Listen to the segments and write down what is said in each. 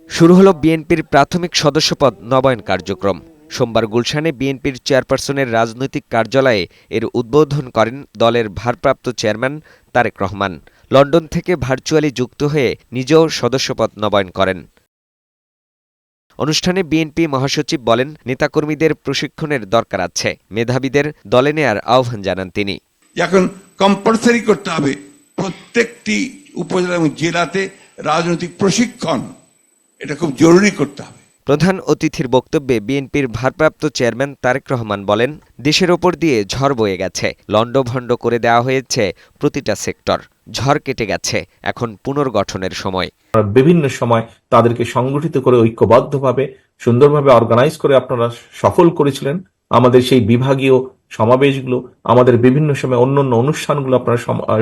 শুরু হলো বিএনপির প্রাথমিক সদস্যপদ নবায়ন কার্যক্রম। সোমবার গুলশানে বিএনপির চেয়ারপারসনের রাজনৈতিক কার্যালয়ে এর উদ্বোধন করেন দলের ভারপ্রাপ্ত চেয়ারম্যান তারেক রহমান। লন্ডন থেকে ভার্চুয়ালি যুক্ত হয়ে নিজেও সদস্যপদ নবায়ন করেন। অনুষ্ঠানে বিএনপি মহাসচিব বলেন, নেতাকর্মীদের প্রশিক্ষণের দরকার আছে, মেধাবীদের দলে নেয়ার আহ্বান জানান তিনি। এখন কম্পালসারি করতে হবে প্রত্যেকটি উপজেলা এবং জেলাতে রাজনৈতিক প্রশিক্ষণ, এটা খুব জরুরি করতে হবে। প্রধান অতিথির বক্তব্যে বিএনপির ভারপ্রাপ্ত চেয়ারম্যান তারেক রহমান বলেন, দেশের ওপর দিয়ে ঝড় বয়ে গেছে, লণ্ডভণ্ড করে দেওয়া হয়েছে প্রতিটা সেক্টর। ঝড় কেটে গেছে, এখন পুনর্গঠনের সময়। বিভিন্ন সময় তাদেরকে সংগঠিত করে ঐক্যবদ্ধভাবে সুন্দরভাবে অর্গানাইজ করে আপনারা সফল করেছিলেন। আমাদের সেই বিভাগীয় সমাবেশগুলো, আমাদের বিভিন্ন সময় অন্যান্য অনুষ্ঠানগুলো আপনারা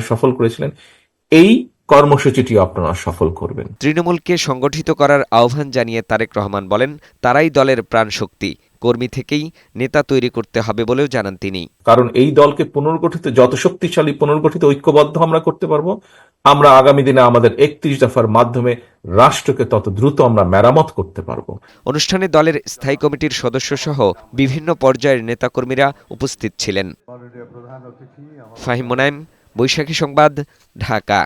সফল করেছিলেন। এই কর্মসূচিটি আপনারা সফল করবেন। তৃণমূলকে সংগঠিত করার আহ্বান জানিয়ে তারেক রহমান বলেন, তারাই দলের প্রাণশক্তি, কর্মী থেকেই নেতা তৈরি করতে হবে বলেও জানান তিনি। কারণ এই দলকে পুনর্গঠিত, যত শক্তিশালী পুনর্গঠিত ঐক্যবদ্ধ আমরা করতে পারবো, আমরা আগামী দিনে আমাদের 31 দফার মাধ্যমে রাষ্ট্রকে তত দ্রুত আমরা মেরামত করতে পারবো। অনুষ্ঠানে দলের স্থায়ী কমিটির সদস্যসহ বিভিন্ন পর্যায়ের নেতাকর্মীরা উপস্থিত ছিলেন। ফাহিম মোনায়েম, বৈশাখী সংবাদ, ঢাকা।